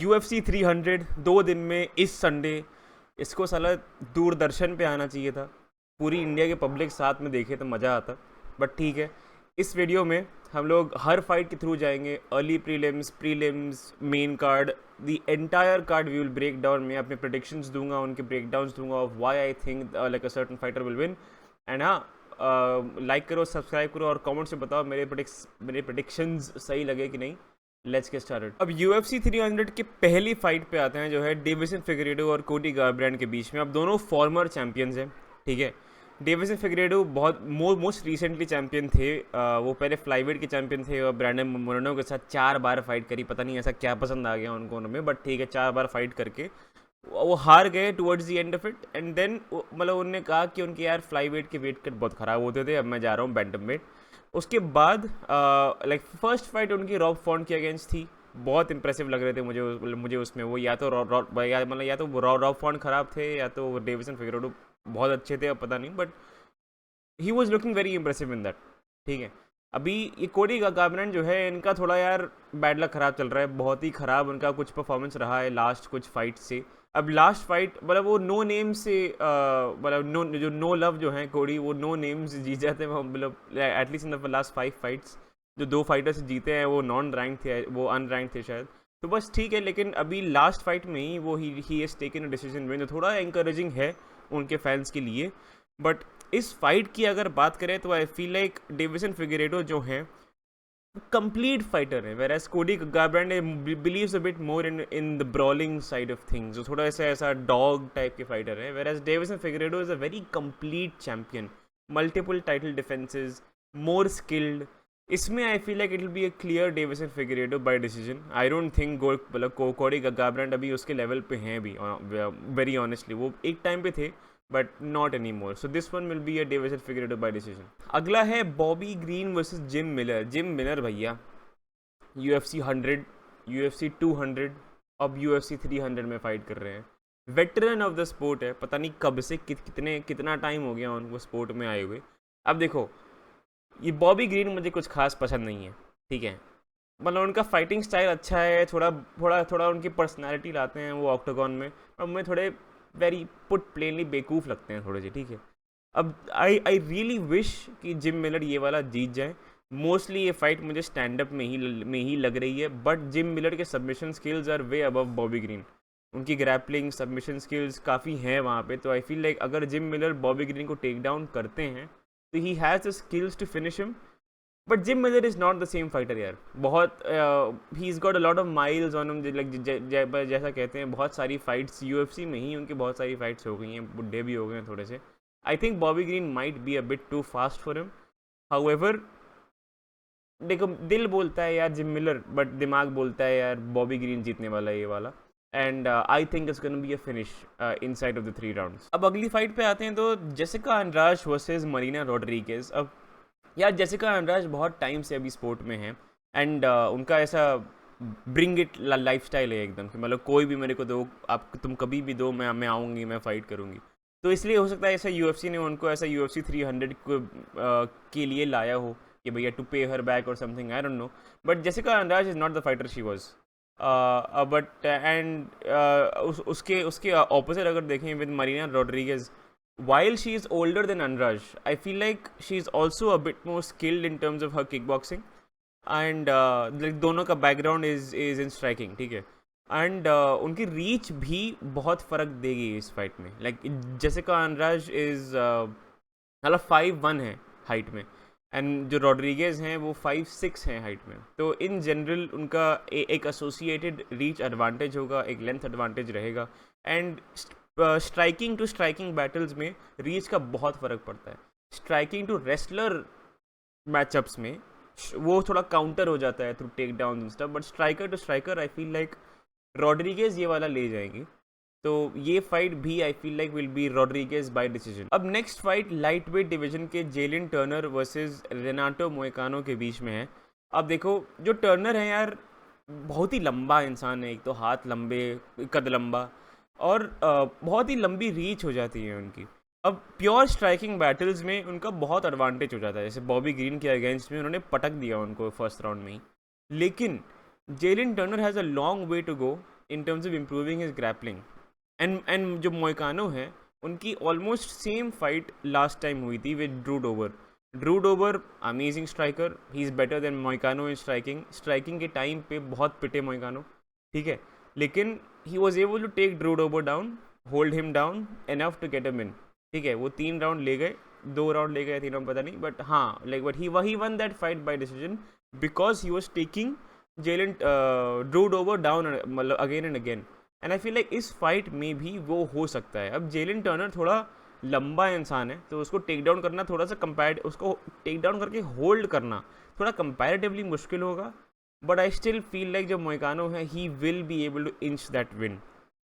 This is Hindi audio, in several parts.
UFC 300 2 दिन में इस संडे, इसको साला दूरदर्शन पे आना चाहिए था, पूरी इंडिया के पब्लिक साथ में देखे तो मज़ा आता। बट ठीक है, इस वीडियो में हम लोग हर फाइट के थ्रू जाएंगे, early prelims, main card, the entire card we will break down. मैं अपने प्रेडिक्शंस दूंगा, उनके ब्रेक डाउन्स दूंगा of why I think like a certain fighter will win. And हाँ, लाइक करो, सब्सक्राइब करो और कमेंट से बताओ मेरे प्रेडिक्शंस सही लगे कि नहीं। Let's get started. अब UFC 300 की पहली फाइट पे आते हैं, जो है डेविसन फिगरेडो और कोडी गारब्रैंड के बीच में। अब दोनों फॉर्मर चैंपियंस हैं, ठीक है। डेविसन फिगरेडो बहुत मोस्ट रिसेंटली चैंपियन थे, वो पहले फ्लाईवेट के चैंपियन थे और ब्रैंडन मोरेनो के साथ 4 बार फाइट करी। पता नहीं ऐसा क्या पसंद आ गया उनको उनमें, बट ठीक है, 4 बार फाइट करके वो हार गए towards the end of it. And then मतलब उन्होंने कहा कि उनके यार फ्लाईवेट के वेट कट बहुत ख़राब होते थे, अब मैं जा रहा हूँ बैंटम वेट। उसके बाद लाइक फर्स्ट फाइट उनकी रॉब फॉन्ट के अगेंस्ट थी, बहुत इंप्रेसिव लग रहे थे मुझे उसमें। वो या तो रॉब फॉन्ट ख़राब थे या तो डेविसन फिगरेडो बहुत अच्छे थे, अब पता नहीं, but he was looking very impressive in that, ठीक है। अभी ये कोडी गारब्रैंड जो है, इनका थोड़ा यार बैड लक ख़राब चल रहा है, बहुत ही ख़राब उनका कुछ परफॉर्मेंस रहा है लास्ट कुछ फाइट से। अब लास्ट फाइट मतलब वो नो नेम से मतलब जो नो लव जो है कोडी, वो नो नेम्स जीत जाते हैं मतलब at least in the last 5 fights. जो 2 फाइटर्स जीते हैं वो नॉन रैंक थे, वो अनरैंक थे शायद, तो बस ठीक है। लेकिन अभी लास्ट फाइट में ही वो he has taken a decision win, जो थोड़ा इंकरेजिंग है उनके फैंस के लिए। बट इस फाइट की अगर बात करें तो I feel like Deiveson Figueiredo जो है कंप्लीट फाइटर है, whereas Cody Garbrandt believes a bit more in the brawling side of things, जो थोड़ा ऐसा डॉग टाइप के फाइटर है। Whereas Deiveson Figueiredo is a very complete champion, multiple title defences, more skilled. इसमें I feel like it will be a clear Deiveson Figueiredo by decision. I don't think Cody Garbrandt अभी उसके लेवल पे हैं अभी, वेरी ऑनेस्टली। वो एक टाइम पे थे but not any more, so this one will be a Deiveson Figueiredo by decision. अगला है Bobby Green versus Jim Miller. Jim Miller भैया UFC 100, UFC 200, अब UFC 300 में फाइट कर रहे हैं। वेटरन ऑफ द स्पोर्ट है, पता नहीं कब से कितना टाइम हो गया उनको स्पोर्ट में आए हुए। अब देखो, ये बॉबी ग्रीन मुझे कुछ खास पसंद नहीं है, ठीक है। मतलब उनका फाइटिंग स्टाइल अच्छा है, थोड़ा उनकी पर्सनैलिटी लाते हैं वो ऑक्टागन में, और मुझे थोड़े वेरी पुट प्लेनली बेवकूफ़ लगते हैं थोड़े से, ठीक है। अब आई रियली विश कि जिम मिलर ये वाला जीत जाए। मोस्टली ये फाइट मुझे स्टैंड अप में ही लग रही है, बट जिम मिलर के submission skills are way above Bobby Green. उनकी ग्रैपलिंग सबमिशन स्किल्स काफ़ी हैं वहाँ पे, तो आई फील लाइक अगर जिम मिलर बॉबी ग्रीन को टेक डाउन करते हैं तो he has the skills to finish him. But Jim Miller is not the same fighter यार, बहुत ही is got a lot of miles on him, like जैसा कहते हैं बहुत सारी फाइट्स UFC में ही उनकी बहुत सारी फाइट्स हो गई हैं, बुढ़े भी हो गए हैं थोड़े से। I think Bobby Green might be a bit too fast for him. However देखो, दिल बोलता है यार जिम मिलर, बट दिमाग बोलता है यार बॉबी ग्रीन जीतने वाला है ये वाला। And I think it's gonna be a finish inside of the 3 rounds. अब अगली फाइट पे आते हैं, तो जेसिका अंड्राज वर्सेस मरीना रोड्रिगेज। अब यार जेसिका अंड्राज बहुत टाइम से अभी स्पोर्ट में है, एंड उनका ऐसा ब्रिंग इट लाइफ स्टाइल है एकदम, कि मतलब कोई भी मेरे को दो, आप तुम कभी भी दो, मैं आऊँगी, मैं फ़ाइट करूँगी। तो इसलिए हो सकता है ऐसा UFC ने उनको ऐसा UFC 300 के लिए लाया हो कि भैया टू पे हर बैक और something, I don't know. But Jessica Andrade is not the fighter she was. But and उसके ऑपोजिट अगर देखें with Marina Rodriguez, while she is older than Andraj, I feel like she is also a bit more skilled in terms of her kickboxing, and like दोनों का background is in striking, ठीक है। एंड उनकी रीच भी बहुत फ़र्क देगी इस फाइट में। लाइक जेसिका अंड्राज इज़ मतलब 5'1" है हाइट में, एंड जो रॉड्रिगेज हैं वो 5'6" हैं हाइट में। तो इन जनरल उनका एक एसोसिएटेड रीच एडवांटेज होगा, एक लेंथ एडवांटेज रहेगा। And striking to striking battles में रीच का बहुत फ़र्क पड़ता है। स्ट्राइकिंग टू रेसलर मैचअप्स में वो थोड़ा काउंटर हो जाता है through take down and stuff, but striker to striker I feel like Rodriguez ये वाला ले जाएंगी। तो ये फाइट भी I feel like will be Rodriguez by decision. अब next fight lightweight division के Jalin Turner versus Renato Moicano के बीच में है। अब देखो, जो टर्नर है यार बहुत ही लंबा इंसान है, एक तो हाथ लंबे, कद लंबा, और बहुत ही लंबी रीच हो जाती है उनकी। अब प्योर स्ट्राइकिंग बैटल्स में उनका बहुत एडवांटेज हो जाता है, जैसे बॉबी ग्रीन के अगेंस्ट में उन्होंने पटक दिया उनको फर्स्ट राउंड में ही। लेकिन Jalin Turner has a long way to go in terms of improving his grappling. And जो मोइकानो है उनकी almost same fight last time हुई थी with Drew Dober amazing striker, he is better than Moicano in striking के टाइम पे बहुत पिटे मोइकानो, ठीक है, लेकिन he was able to take Drew Dober down, hold him down enough to get a win, ठीक है। वो 3 राउंड ले गए, 2 राउंड ले गए, 3 राउंड पता नहीं, बट हाँ like but he won that fight by decision because he was taking Jalin Drew Dober down, मतलब again and again. And I feel like इस फाइट में भी वो हो सकता है। अब जेलन टर्नर थोड़ा लंबा इंसान है, तो उसको टेक डाउन करना थोड़ा सा उसको टेक डाउन करके होल्ड करना थोड़ा कंपैरेटिवली मुश्किल होगा, but I still feel like जो मोइकानो है he will be able to inch that win.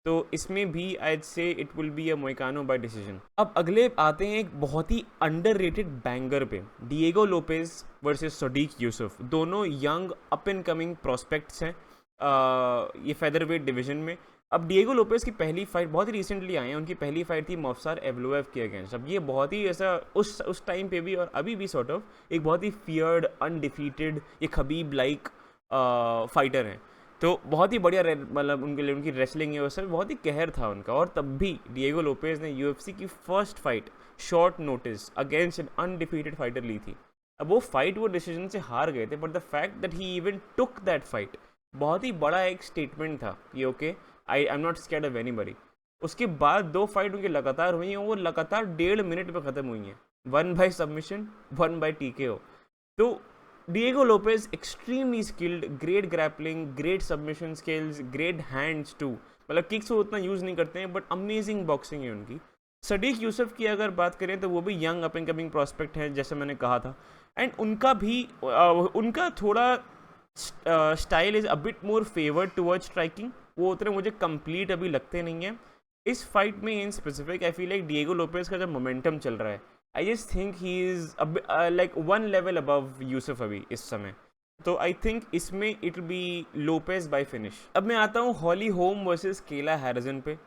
तो इसमें भी I say it will be a Moicano by decision. अब अगले आते हैं एक बहुत ही अंडररेटेड बैंगर पे, Diego Lopes versus Sodiq Yusuff. दोनों young up and coming prospects हैं ये फेदरवेट डिवीजन में। अब डिएगो लोपेज की पहली फाइट बहुत ही रिसेंटली आई है, उनकी पहली फाइट थी मॉफ्सार एवलोएव के अगेंस्ट। अब ये बहुत ही ऐसा उस टाइम पे भी और अभी भी सॉर्ट ऑफ एक बहुत ही फियर्ड अनडिफीटेड ये खबीब लाइक फाइटर हैं, तो बहुत ही बढ़िया मतलब उनके लिए उनकी रेसलिंग है, उससे बहुत ही कहर था उनका। और तब भी डिएगो लोपेज ने यूएफसी की first fight short notice against an undefeated fighter ली थी। अब वो फाइट वो डिसीजन से हार गए थे, but the fact that he even took that fight बहुत ही बड़ा एक स्टेटमेंट था कि okay I am not scared of anybody. उसके बाद 2 फाइट उनकी लगातार हुई हैं, वो लगातार 1.5 मिनट में ख़त्म हुई हैं, 1 बाय सबमिशन 1 बाय TKO। तो Diego Lopez extremely skilled, great grappling, great submission skills, great hands too, मतलब किक्स वो उतना यूज़ नहीं करते हैं, बट अमेजिंग बॉक्सिंग है उनकी। सदीक यूसुफ की अगर बात करें तो वो भी young up and coming prospect है, जैसे मैंने कहा था, एंड उनका भी उनका थोड़ा style is a bit more favoured towards striking, वो उतने मुझे कंप्लीट अभी लगते नहीं हैं। इस फाइट में in specific I feel like Diego Lopez का जो मोमेंटम चल रहा है, I just think he is like 1 level above Yusuf अभी इस समय। तो आई थिंक इसमें it will be Lopez by finish. अब मैं आता हूँ Holly Holm versus Kayla Harrison पे।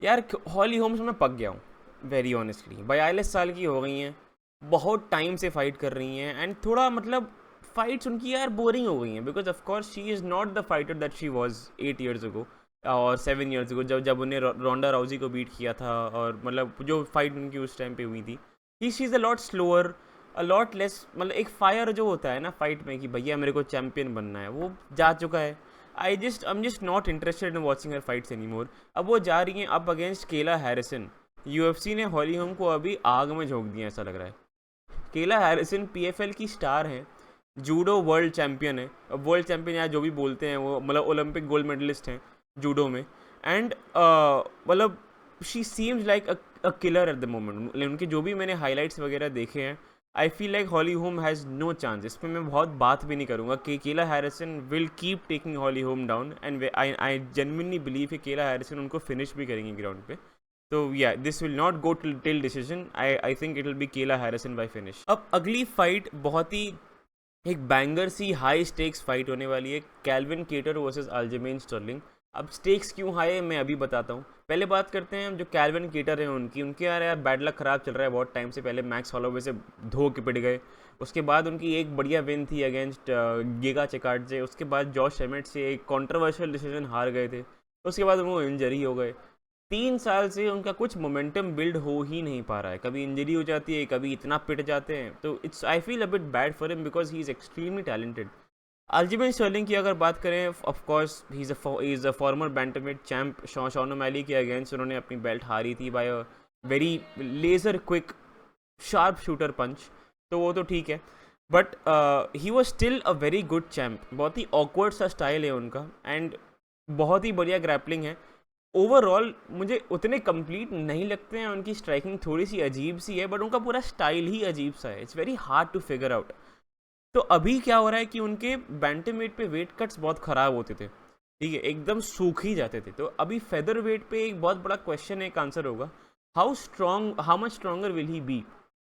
यार हॉली होम्स में पक गया हूँ वेरी ऑनेस्टली, 42 साल की हो गई हैं, बहुत टाइम से फाइट कर रही हैं, एंड थोड़ा मतलब फाइट्स उनकी यार बोरिंग हो गई हैं, because of course she is not the fighter that she was 8 years ago और 7 ईयर्स अगो, जब उन्हें रोंडा राउजी को बीट किया था, और मतलब जो फाइट उनकी उस टाइम पे हुई थी, she is a lot slower, a lot less, मतलब एक फायर जो होता है ना फाइट में कि भैया मेरे को चैम्पियन बनना है, वो जा चुका है। I am just not interested in watching her fights any more. अब वो जा रही हैं अप अगेंस्ट केला हैरिसन। यूएफसी ने हॉली होम को अभी आग में झोंक दिया ऐसा लग रहा है। केला हैरिसन PFL की स्टार हैं, जूडो वर्ल्ड चैम्पियन है, वर्ल्ड चैम्पियन या जो भी बोलते हैं वो, मतलब ओलंपिक गोल्ड मेडलिस्ट हैं जूडो में, एंड मतलब she seems like a killer at the moment. उनके जो भी मैंने हाईलाइट्स वगैरह देखे हैं, I feel like Holly Holm has no chance. इस पर मैं बहुत बात भी नहीं करूँगा कि Kayla Harrison will keep taking Holly Holm down, and I genuinely believe कि केला हैरिसन उनको फिनिश भी करेंगे ग्राउंड पे। तो या this will not go till decision, I think it will B केला हैरिसन बाय फिनिश। अब अगली फाइट बहुत ही एक बैंगर सी हाई स्टेक्स फाइट होने वाली है, कैल्विन केटर वर्सेस अल्जेमेन स्टर्लिंग। अब स्टेक्स क्यों हाई है मैं अभी बताता हूँ। पहले बात करते हैं जो कैल्विन केटर हैं उनके यार बैड लक ख़राब चल रहा है बहुत टाइम से। पहले मैक्स हॉलोवे से धो के पिट गए, उसके बाद उनकी एक बढ़िया विन थी अगेंस्ट गिगा चिकार्ड से, उसके बाद जॉश एमेट से एक कॉन्ट्रोवर्शियल डिसीजन हार गए थे, उसके बाद उनको इंजरी हो गए। 3 साल से उनका कुछ मोमेंटम बिल्ड हो ही नहीं पा रहा है, कभी इंजरी हो जाती है, कभी इतना पिट जाते हैं, तो it's I feel a bit bad for him because he is extremely talented. Aljamain Sterling की अगर बात करें, of course he is a former bantamweight champ. Sean O'Malley के अगेंस्ट उन्होंने अपनी बेल्ट हारी थी by a very laser quick sharp shooter punch, तो वो तो ठीक है, but he was still a very good champ. बहुत ही ऑकवर्ड सा स्टाइल है उनका, एंड बहुत ही बढ़िया ग्रैपलिंग है। ओवरऑल मुझे उतने कंप्लीट नहीं लगते हैं, उनकी स्ट्राइकिंग थोड़ी सी अजीब सी है, बट उनका पूरा स्टाइल ही अजीब सा है, it's very hard to figure out. तो अभी क्या हो रहा है कि उनके बैंटमवेट पे वेट कट्स बहुत ख़राब होते थे, ठीक है, एकदम सूख ही जाते थे। तो अभी फेदर वेट पे एक बहुत बड़ा क्वेश्चन, एक आंसर होगा, how much stronger will he be.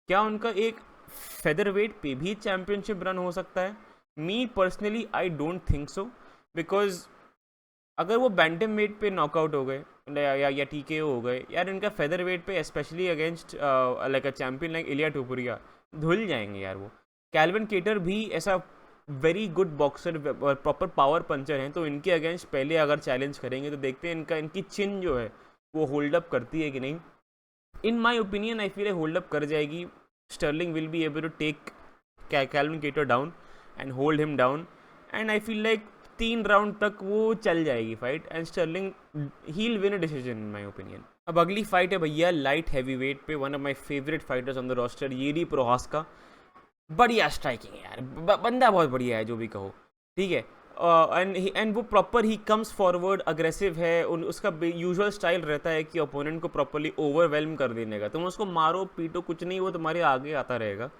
क्या उनका एक फेदर वेट पे भी चैम्पियनशिप रन हो सकता है? Me personally I don't think so, because अगर वो बैंटम वेट पे नॉकआउट हो गए या TKO हो गए यार, इनका फेदर वेट पे specially against like a champion like Ilia Topuria धुल जाएंगे यार वो। कैल्विन केटर भी ऐसा very good boxer, proper power puncture हैं, तो इनके अगेंस्ट पहले अगर चैलेंज करेंगे तो देखते हैं इनकी चिन जो है वो होल्ड अप करती है कि नहीं। In my opinion I feel hold up कर जाएगी। Sterling will be able to take Calvin Kattar down and hold him down, and I feel like 3 round तक वो चल जाएगी fight, and Sterling he'll win a decision in my opinion. अब अगली फाइट है भैया लाइट हैवी वेट पे, one of my favourite fighters on the roster, Jiri Prochazka. बढ़िया स्ट्राइकिंग है यार, बंदा बहुत बढ़िया है जो भी कहो, ठीक है। एंड वो proper he comes forward, aggressive है, उसका यूजुअल स्टाइल रहता है कि ओपोनेंट को प्रॉपरली ओवरवेलम कर देने का। तुम उसको मारो पीटो कुछ नहीं, वो तुम्हारे आगे आता रहेगा।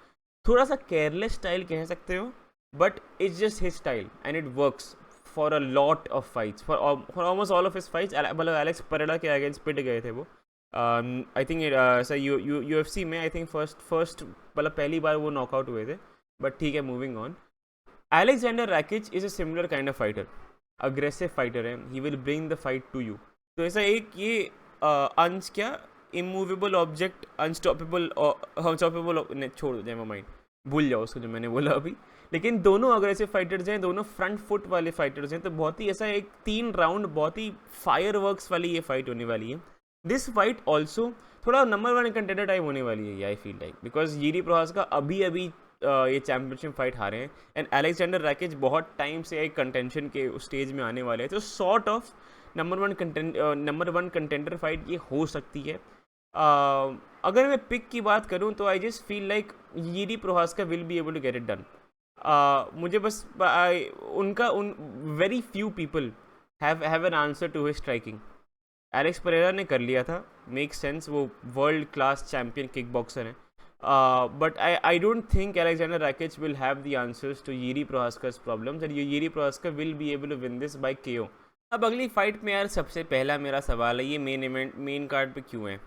थोड़ा सा केयरलेस स्टाइल कह सकते हो, but it's just his style and it works for a lot of fights, for almost all of his fights. मतलब एलेक्स परेरा के अगेंस्ट पिट गए थे वो, आई थिंक UFC में, आई थिंक फर्स्ट मतलब पहली बार वो नॉकआउट हुए थे, बट ठीक है, moving on. Alexander Rakic is a similar kind of fighter, aggressive fighter है, he will bring the fight to you। तो ऐसा एक ये अंश क्या immovable object, unstoppable नहीं, छोड़ दो, never mind, भूल जाओ उसको जो मैंने बोला अभी। लेकिन दोनों अग्रेसिव फाइटर्स हैं, दोनों फ्रंट फुट वाले फाइटर्स हैं, तो बहुत ही ऐसा एक 3 राउंड बहुत ही फायरवर्क्स वाली ये फाइट होने वाली है। दिस फाइट ऑल्सो थोड़ा नंबर 1 कंटेंडर टाइप होने वाली है, I feel like, because Jiri Prochazka अभी ये चैम्पियनशिप फाइट हारे हैं, एंड अलेक्जेंडर रैकिच बहुत टाइम से एक कंटेंशन के स्टेज में आने वाले हैं, तो sort of number 1 contender fight ये हो सकती है। अगर मैं पिक की बात करूं तो I just feel like Jiri Prochazka will be able to get it done. मुझे बस very few people have an answer to his striking. Alex Pereira ने कर लिया था, मेक सेंस, वो world class champion kickboxer हैं, but I don't think Alexander Rakic will have the answers to Yuri Prohaska's problems, and Yuri Prohaska will be able to win this by KO। अब अगली फाइट में यार सबसे पहला मेरा सवाल है, ये मेन कार्ड पे क्यों है?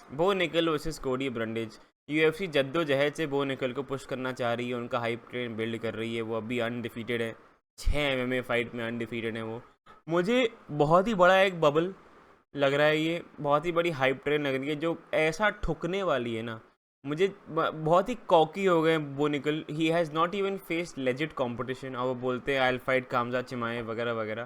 बो निकल वर्सेस कोडी ब्रंडेज। UFC जद्दोजहद से बो निकल को पुश करना चाह रही है, उनका हाइप ट्रेन बिल्ड कर रही है, वो अभी अनडिफीटेड है, 6 MMA फाइट में अनडिफीटेड है वो। मुझे बहुत ही बड़ा एक बबल लग रहा है, ये बहुत ही बड़ी हाइप ट्रेन लग रही है जो ऐसा ठुकने वाली है ना। मुझे बहुत ही कॉकी हो गए वो निकल, he has not even faced legit competition, और वो बोलते हैं आई विल फाइट कामजा चिमाए वगैरह वगैरह।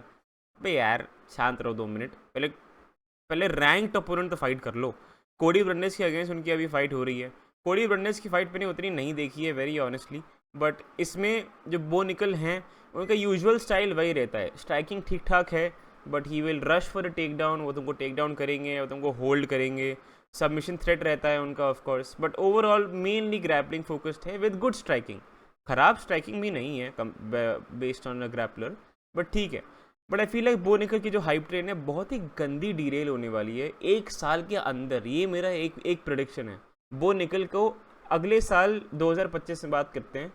भाई यार शांत रहो 2 मिनट, पहले रैंक्ड ओपोनेंट तो फाइट कर लो। कोडी ब्रंडेज के अगेंस्ट उनकी अभी फाइट हो रही है, कोडी ब्रंडेज की फाइट मैंने उतनी नहीं देखी है वेरी ऑनेस्टली, बट इसमें जो बो निकल हैं उनका यूजुअल स्टाइल वही रहता है, स्ट्राइकिंग ठीक ठाक है, but he will rush for a take down, वो तुमको टेक डाउन करेंगे, वो तुमको होल्ड करेंगे, सबमिशन थ्रेट रहता है उनका of course, but overall mainly grappling focused है विद गुड स्ट्राइकिंग। ख़राब स्ट्राइकिंग भी नहीं है based on a grappler, but ठीक है। बट आई फील लाइक बो निकल की जो हाइप ट्रेन है बहुत ही गंदी डीरेल होने वाली है 1 साल के अंदर, ये मेरा एक प्रेडिक्शन है। बो निकल को अगले साल 2025 में बात करते हैं,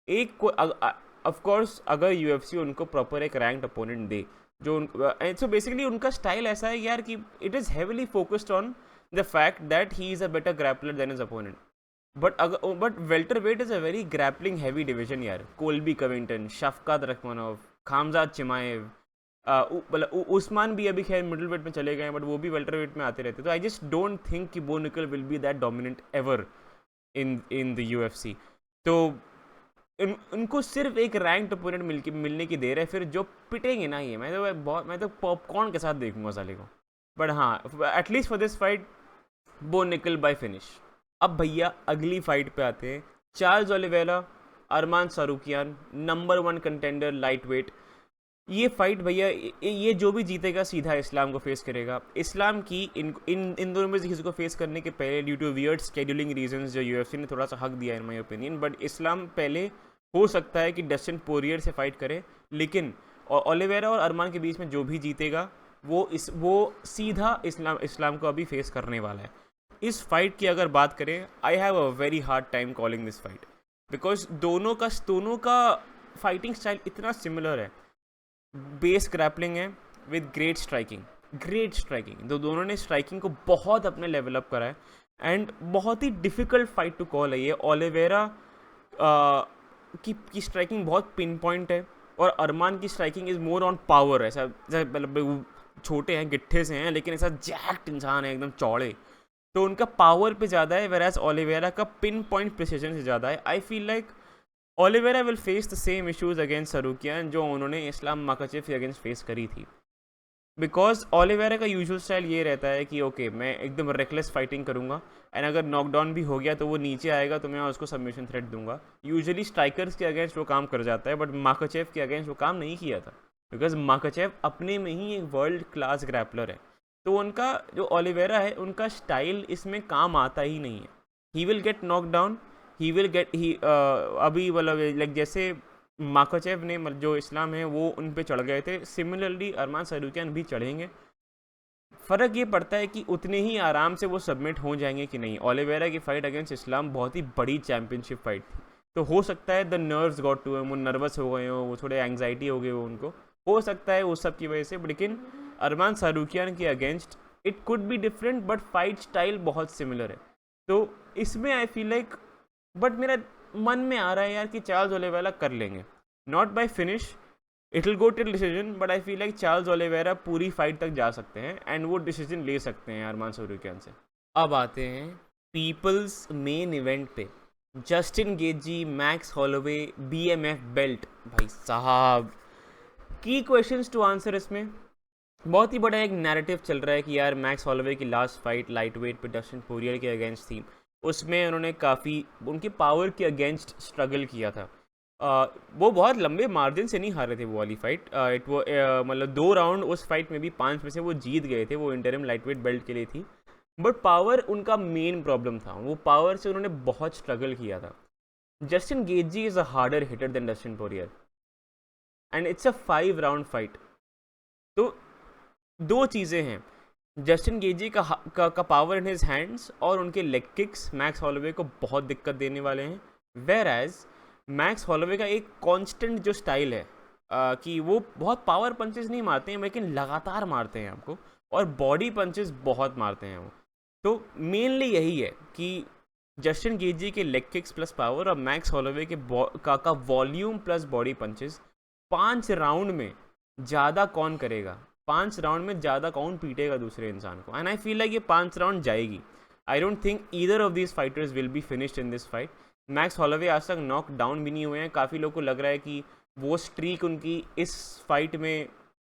एक ऑफ कोर्स अगर UFC उनको प्रॉपर एक रैंक्ड अपोनेंट दे, जो सो बेसिकली उनका स्टाइल ऐसा है यार कि it is heavily focused on the fact that he is a better grappler than his opponent, but welterweight is a very grappling heavy division यार। कोल्बी कविंटन, शफकात रखमानोव, खामजाद चिमाएव, उस्मान भी अभी खैर मिडल वेट में चले गए हैं, बट वो भी वेल्टरवेट में आते रहते, तो आई जस्ट डोंट थिंक कि बो निकल will be that dominant ever in the UFC। तो उनको सिर्फ एक रैंक्ड ओपोनेंट मिलने की देर है, फिर जो पिटेंगे ना ये मैं तो पॉपकॉर्न के साथ देखूंगा साले को। बट हाँ, एटलीस्ट फॉर दिस फाइट बो निकल बाय फिनिश। अब भैया अगली फाइट पे आते हैं, चार्ल्स ओलिवेरा, अरमान सारूकियान, नंबर 1 कंटेंडर लाइट वेट। ये फाइट भैया ये जो भी जीतेगा सीधा इस्लाम को फेस करेगा। इस्लाम की इन दोनों में से किसी को फेस करने के पहले due to weird scheduling reasons जो UFC ने थोड़ा सा हक दिया in my opinion, but Islam पहले हो सकता है कि डस्टिन पोरियर से फाइट करे, लेकिन ओलिवेरा और अरमान के बीच में जो भी जीतेगा वो सीधा इस्लाम को अभी फेस करने वाला है। इस फाइट की अगर बात करें, I have a very hard time calling this fight, because दोनों का फाइटिंग स्टाइल इतना सिमिलर है। बेस ग्रैपलिंग है विद ग्रेट स्ट्राइकिंग, तो दोनों ने स्ट्राइकिंग को बहुत अपने लेवल अप करा है, एंड बहुत ही डिफ़िकल्ट फाइट टू कॉल है ये। ओलिवेरा की स्ट्राइकिंग बहुत पिन पॉइंट है, और अरमान की striking is more on power. ऐसा मतलब छोटे हैं, गिट्ठे से हैं, लेकिन ऐसा जैक्ट इंसान है, एकदम चौड़े, तो उनका पावर पे ज़्यादा है, वेराज ओलिवेरा का पिन पॉइंट प्रिसीजन से ज़्यादा है। I feel like Oliveira will face the same issues against Tsarukyan जो उन्होंने इस्लाम माखाचेव के अगेंस्ट फेस करी थी, बिकॉज ओलिवेरा का यूजुअल स्टाइल ये रहता है कि ओके मैं एकदम रेकलेस फाइटिंग करूँगा एंड अगर नॉकडाउन भी हो गया तो वो नीचे आएगा तो मैं उसको सबमिशन थ्रेट दूंगा। यूजुअली स्ट्राइकर्स के अगेंस्ट वो काम कर जाता है, बट माखाचेव के अगेंस्ट वो काम नहीं किया था, बिकॉज माखाचेव अपने में ही एक वर्ल्ड क्लास ग्रैपलर है। तो उनका जो ओलिवेरा है उनका स्टाइल इसमें काम आता ही नहीं है। He will get knock down, he will get he अभी मतलब लाइक जैसे माखाचेव ने जो इस्लाम है वो उन पे चढ़ गए थे, सिमिलरली अरमान सरूकियान भी चढ़ेंगे। फ़र्क ये पड़ता है कि उतने ही आराम से वो सबमिट हो जाएंगे कि नहीं। ओलिवेरा की फ़ाइट अगेंस्ट इस्लाम बहुत ही बड़ी चैम्पियनशिप फाइट थी, तो हो सकता है the nerves got to him, वो नर्वस हो गए हो, वो थोड़े एंग्जाइटी हो गई हो उनको, हो सकता है उस सब की वजह से। लेकिन अरमान सरूकियान के against it could be different, but fight style बहुत सिमिलर है। तो इसमें आई फील लाइक, बट मेरा मन में आ रहा है यार कि चार्ल्स ओलिवेरा कर लेंगे, not by finish, it will go till decision, but I feel like Charles Oliveira पूरी फाइट तक जा सकते हैं एंड वो डिसीजन ले सकते हैं अरमान सरूकियान से। अब आते हैं पीपल्स मेन इवेंट पे, Justin Gaethje, max Holloway, BMF belt. भाई साहब की क्वेश्चंस टू आंसर। इसमें बहुत ही बड़ा एक नैरेटिव चल रहा है कि यार मैक्स हॉलोवे की लास्ट फाइट लाइट वेट पे डस्टिन पोरियर के अगेंस्ट थी, उसमें उन्होंने काफ़ी उनके पावर के अगेंस्ट स्ट्रगल किया था। वो बहुत लंबे मार्जिन से नहीं हारे थे वो वाली फाइट, इट वो मतलब 2 राउंड उस फाइट में भी 5 में से वो जीत गए थे, वो इंटरिम लाइटवेट बेल्ट के लिए थी, बट पावर उनका मेन प्रॉब्लम था, वो पावर से उन्होंने बहुत स्ट्रगल किया था। Justin Gaethje is a harder hitter than Dustin Poirier and it's a 5 round fight. तो 2 चीज़ें हैं, जस्टिन गेजी का पावर इन हिज हैंड्स और उनके लेग किक्स मैक्स हॉलोवे को बहुत दिक्कत देने वाले हैं। वेयर एज मैक्स हॉलोवे का एक कांस्टेंट जो स्टाइल है कि वो बहुत पावर पंचेस नहीं मारते हैं, लेकिन लगातार मारते हैं आपको, और बॉडी पंचेस बहुत मारते हैं वो। तो मेनली यही है कि जस्टिन गेजी के लेग किक्स प्लस पावर और मैक्स हॉलोवे के का volume plus body punches, 5 round में ज़्यादा कौन करेगा, 5 राउंड में ज़्यादा कौन पीटेगा दूसरे इंसान को। एंड आई फील लाइक ये 5 राउंड जाएगी। आई don't think either of these fighters will be finished in this fight. Max Holloway आज तक नॉक डाउन भी नहीं हुए हैं, काफ़ी लोग को लग रहा है कि वो स्ट्रीक उनकी इस फाइट में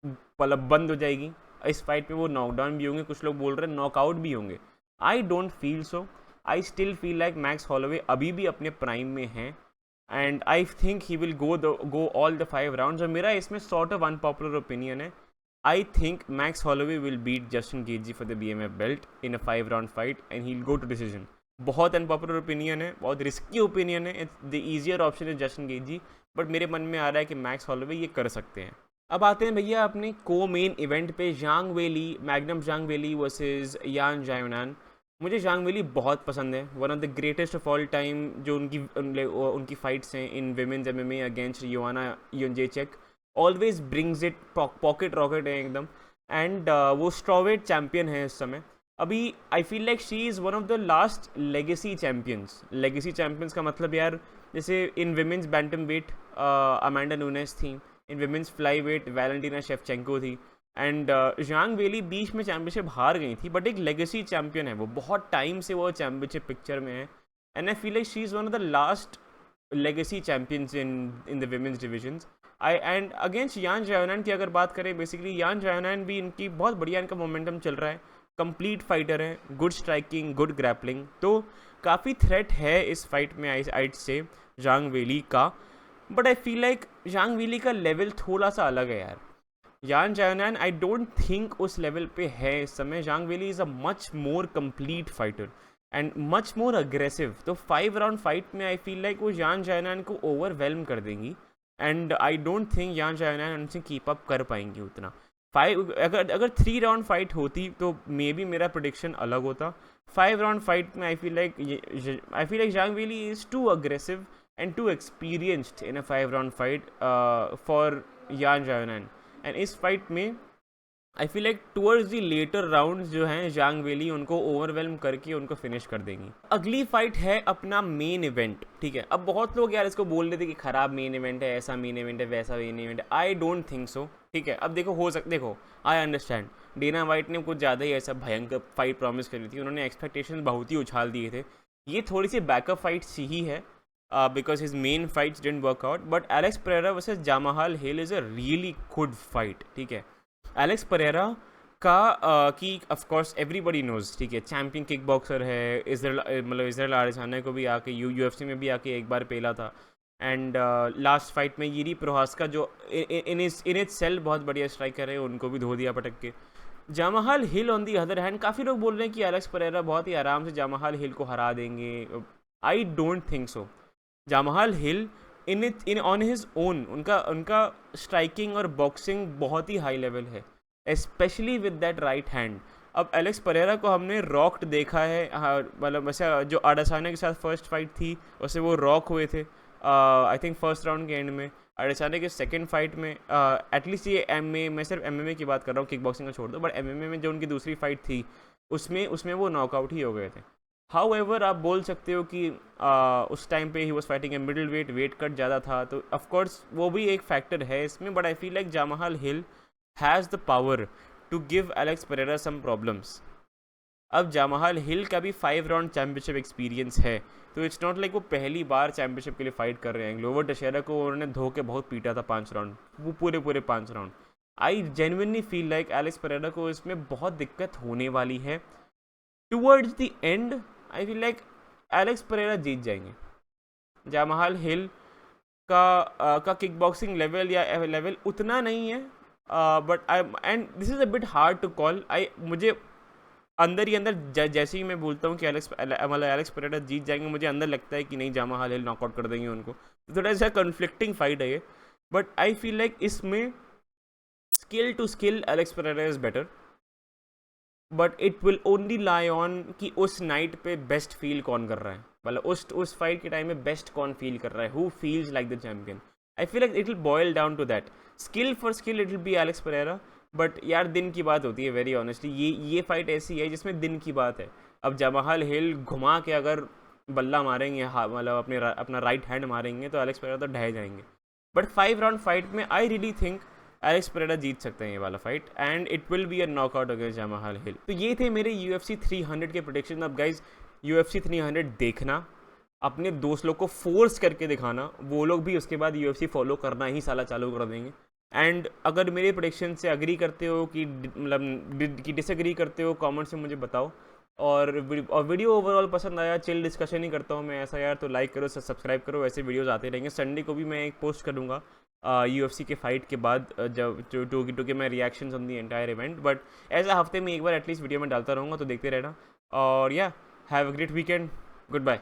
मतलब बंद हो जाएगी, इस फाइट में वो नॉकडाउन भी होंगे, कुछ लोग बोल रहे हैं नॉकआउट भी होंगे। I don't feel so, I still feel like max Holloway अभी भी अपने प्राइम में हैं and I think he will go all the 5 rounds. और मेरा इसमें सॉर्ट ऑफ अनपॉपुलर ओपिनियन है, I think Max Holloway will beat Justin Gaethje for the BMF belt in a 5 round fight and he'll go to decision. बहुत अनपॉपुलर ओपिनियन है, बहुत रिस्की ओपिनियन है, द ईजियर ऑप्शन है जस्टिन गेजी, बट मेरे मन में आ रहा है कि मैक्स हॉलोवे ये कर सकते हैं। अब आते हैं भैया अपने को मेन इवेंट पे, ज़ांग वेली, मैग्नम ज़ांग वेली वर्सेस यान जायोनान। मुझे ज़ांग वेली बहुत पसंद है, one of the greatest of all time. जो उनकी फाइट्स हैं in women's MMA against Joanna योंजेचेक, always brings it, pocket rocket है एकदम, एंड वो स्ट्रॉवेट चैम्पियन है इस समय। अभी I feel like she is one of the last legacy champions. Legacy champions का मतलब यार, जैसे in women's bantamweight Amanda Nunes थी, in women's flyweight Valentina Shevchenko थी, एंड ज़ांग वेली बीच में चैम्पियनशिप हार गई थी, बट एक लेगेसी चैम्पियन है वो, बहुत टाइम से वो चैम्पियनशिप पिक्चर में है, and I feel like she is one of the last legacy champions in the women's divisions. And against यान जायोनान की अगर बात करें, बेसिकली यान जायोनान भी इनकी बहुत बढ़िया, इनका मोमेंटम चल रहा है, कंप्लीट फाइटर है, गुड स्ट्राइकिंग, गुड ग्रैपलिंग, तो काफ़ी थ्रेट है इस फाइट में आइट से ज़ांग वेली का। But I feel like Zhang Weili का लेवल थोड़ा सा अलग है यार। Yan Xiaonan I don't think उस लेवल पे है इस समय। Zhang Weili is a much more complete fighter and much more aggressive. तो 5 राउंड फाइट में आई फील लाइक वो यान जायोनान को ओवरवेलम कर देंगी, एंड आई डोंट थिंक यान जायोनान उनसे कीप अप कर पाएंगी उतना। अगर 3 राउंड फाइट होती तो मे बी मेरा प्रोडिक्शन अलग होता। 5 राउंड फाइट में I feel like Zhang Weili is too aggressive and too experienced in a 5 round fight for Yan Xiaonan. And इस फाइट में I feel like towards the later rounds जो हैं ज़ांग वेली उनको ओवरवेलम करके उनको फिनिश कर देंगी। अगली फाइट है अपना मेन इवेंट, ठीक है। अब बहुत लोग यार इसको बोल रहे थे कि ख़राब मेन इवेंट है, ऐसा मेन इवेंट है, वैसा मेन इवेंट है। आई डोंट थिंक सो, ठीक है। अब देखो आई अंडरस्टैंड डेना वाइट ने कुछ ज़्यादा ही ऐसा भयंकर फाइट प्रॉमिस करी थी, उन्होंने एक्सपेक्टेशन बहुत ही उछाल दिए थे। ये थोड़ी सी बैकअप फाइट सी ही है, because his main fights didn't work out. But Alex Pereira versus Jamahal Hill is a really good fight. ठीक है, Alex Pereira का कि ऑफ कोर्स एवरीबडी नोज, ठीक है, चैम्पियन किक बॉक्सर है, इसराइल मतलब इसराइल आदेसाना को भी आके UFC में भी आके एक बार पेला था. एंड लास्ट फाइट में यीरी प्रोहास्का जो इन इट सेल्फ बहुत बढ़िया स्ट्राइकर है, उनको भी धो दिया पटक के. जामाहाल हिल ऑन दी अदर हैंड, काफ़ी लोग बोल रहे हैं कि एलेक्स परेरा बहुत ही आराम से जामाहाल हिल को हरा देंगे. I don't think so. Jamahal Hill in on his own, उनका स्ट्राइकिंग और बॉक्सिंग बहुत ही हाई लेवल है, specially with that right hand. अब एलेक्स परेरा को हमने रॉक्ड देखा है, मतलब वैसे जो अडासाना के साथ फर्स्ट फाइट थी वैसे वो रॉक हुए थे आई थिंक फर्स्ट राउंड के एंड में. अडासाना के सेकंड फाइट में एटलीस्ट ये मैं सिर्फ MMA की बात कर रहा हूँ, किक बॉक्सिंग का छोड़ दो, बट MMA में जो उनकी दूसरी फाइट थी उसमें वो नॉकआउट ही हो गए थे. हाउएवर आप बोल सकते हो कि उस टाइम पे he was fighting a middle weight cut ज़्यादा था, तो ऑफकोर्स वो भी एक फैक्टर है इसमें. But I feel like Jamahal Hill has the power to give Alex Pereira some problems. अब जामाहाल हिल का भी 5 राउंड चैम्पियनशिप एक्सपीरियंस है, तो इट्स नॉट लाइक वो पहली बार चैम्पियनशिप के लिए फाइट कर रहे हैं. ग्लोवर टशेरा को उन्होंने धो के बहुत पीटा था 5 राउंड, वो पूरे 5 round. I genuinely feel like Alex Pereira को इसमें बहुत दिक्कत होने वाली है. Towards the end I feel like Alex Pereira जीत जाएंगे. जामाहाल हिल का किक बॉक्सिंग लेवल या लेवल उतना नहीं है, but I and this is a bit hard to call. मुझे अंदर ही अंदर जैसे ही मैं बोलता हूँ कि एलेक्स परेरा जीत जाएंगे, मुझे अंदर लगता है कि नहीं, जामाहाल हिल नॉकआउट कर देंगे उनको. तो थोड़ा सा कन्फ्लिक्टिंग फाइट है ये, बट आई फील लाइक इसमें skill to skill Alex Pereira is better. But it will only lie on कि उस नाइट पे बेस्ट फील कौन कर रहा है, मतलब उस फाइट के टाइम में बेस्ट कौन फील कर रहा है, who feels like the champion. I feel like it will boil down to that. Skill for skill it will be Alex Pereira, but यार दिन की बात होती है वेरी ऑनेस्टली. ये फाइट ऐसी है जिसमें दिन की बात है. अब जामाहाल हिल घुमा के अगर बल्ला मारेंगे, मतलब अपना राइट हैंड मारेंगे, तो एलेक्स परेरा तो ढह जाएंगे. बट 5 राउंड फाइट में I really think Alex Pereira जीत सकते हैं ये वाला fight, and it will be a knockout against Jamahal Hill. तो ये थे मेरे UFC 300 के प्रेडिक्शन. अब गाइज UFC 300 देखना, अपने दोस्त लोग को फोर्स करके दिखाना, वो लोग भी उसके बाद UFC फॉलो करना ही साला चालू कर देंगे. एंड अगर मेरे प्रेडिक्शन से अग्री करते हो कि मतलब कि डिसएग्री करते हो, कमेंट से मुझे बताओ. और वीडियो ओवरऑल पसंद आया, चिल डिस्कशन ही करता हूँ मैं ऐसा यार, तो लाइक करो, सब्सक्राइब करो, ऐसे वीडियोस आते रहेंगे. संडे को भी मैं एक पोस्ट करूँगा UFC के फाइट के बाद, जब टू के मैं reactions on the entire event. But ऐसा हफ्ते में एक बार एटलीस्ट वीडियो में डालता रहूँगा, तो देखते रहना. और या have a great weekend. Good bye.